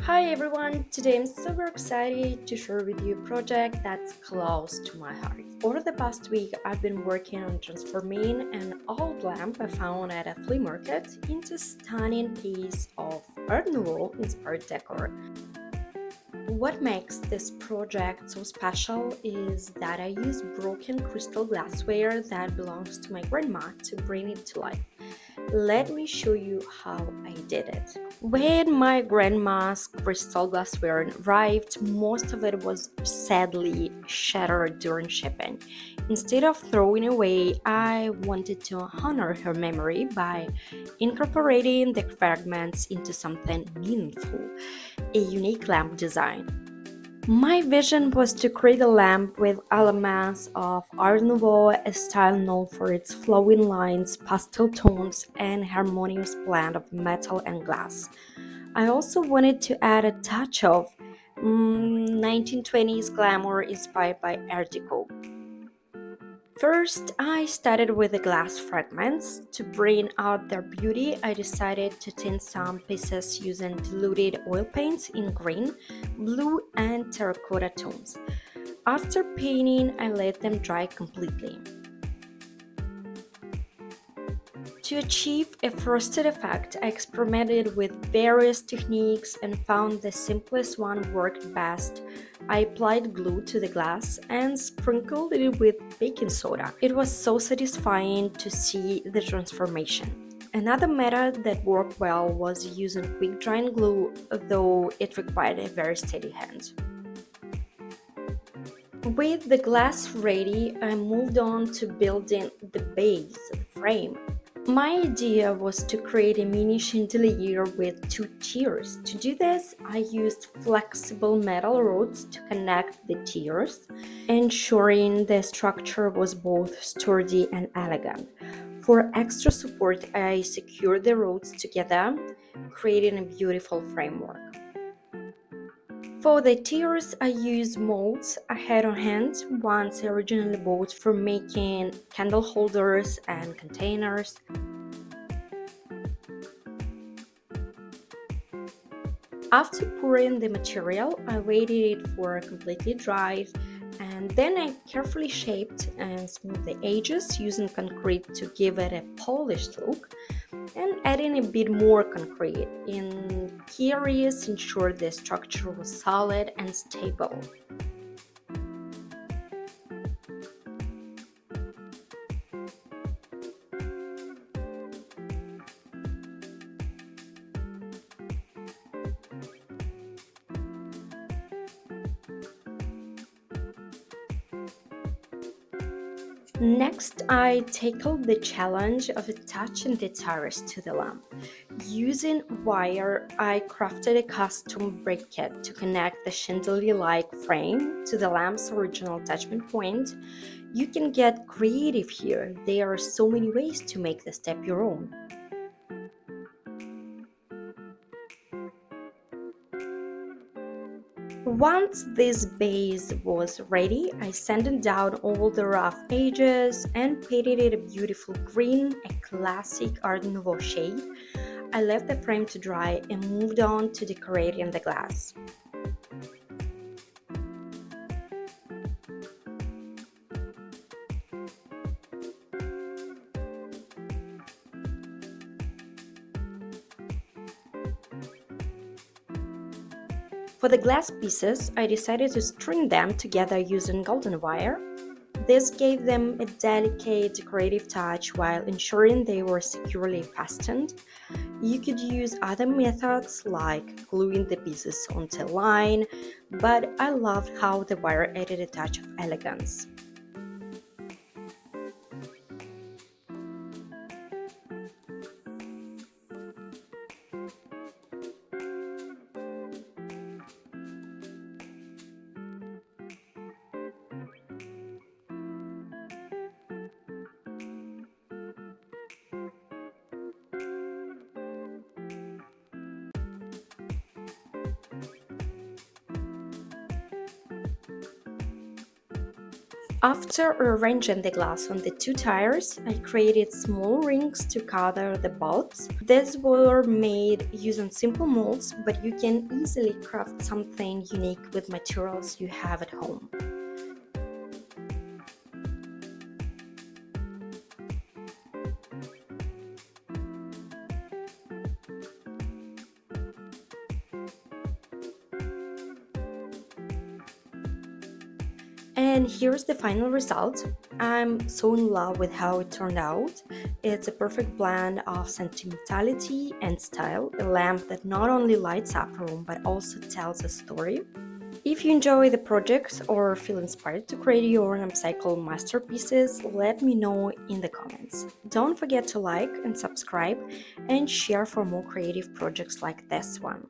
Hi everyone, today I'm super excited to share with you a project that's close to my heart. Over the past week, I've been working on transforming an old lamp I found at a flea market into a stunning piece of Art Nouveau-inspired decor. What makes this project so special is that I used broken crystal glassware that belongs to my grandma to bring it to life. Let me show you how I did it. When my grandma's crystal glassware arrived, most of it was sadly shattered during shipping. Instead of throwing away, I wanted to honor her memory by incorporating the fragments into something meaningful, a unique lamp design. My vision was to create a lamp with elements of Art Nouveau, a style known for its flowing lines, pastel tones, and harmonious blend of metal and glass. I also wanted to add a touch of 1920s glamour inspired by Art Deco. First, I started with the glass fragments. To bring out their beauty, I decided to tint some pieces using diluted oil paints in green, blue, and terracotta tones. After painting, I let them dry completely. To achieve a frosted effect, I experimented with various techniques and found the simplest one worked best. I applied glue to the glass and sprinkled it with baking soda. It was so satisfying to see the transformation. Another method that worked well was using quick drying glue, though it required a very steady hand. With the glass ready, I moved on to building the base, the frame. My idea was to create a mini chandelier with two tiers. To do this, I used flexible metal rods to connect the tiers, ensuring the structure was both sturdy and elegant. For extra support, I secured the rods together, creating a beautiful framework. For the tiers, I used molds I had on hand once I originally bought for making candle holders and containers. After pouring the material, I waited it for completely dry and then I carefully shaped and smoothed the edges using concrete to give it a polished look and adding a bit more concrete in key areas to ensure the structure was solid and stable. Next, I tackled the challenge of attaching the tires to the lamp. Using wire, I crafted a custom brake kit to connect the chandelier-like frame to the lamp's original attachment point. You can get creative here. There are so many ways to make the step your own. Once this base was ready, I sanded down all the rough edges and painted it a beautiful green, a classic Art Nouveau shade. I left the frame to dry and moved on to decorating the glass. For the glass pieces, I decided to string them together using golden wire. This gave them a delicate decorative touch while ensuring they were securely fastened. You could use other methods like gluing the pieces onto a line, but I loved how the wire added a touch of elegance. After arranging the glass on the two tires, I created small rings to cover the bulbs. These were made using simple molds, but you can easily craft something unique with materials you have at home. And here's the final result. I'm so in love with how it turned out. It's a perfect blend of sentimentality and style, a lamp that not only lights up a room but also tells a story. If you enjoy the project or feel inspired to create your own upcycle masterpieces, let me know in the comments. Don't forget to like and subscribe and share for more creative projects like this one.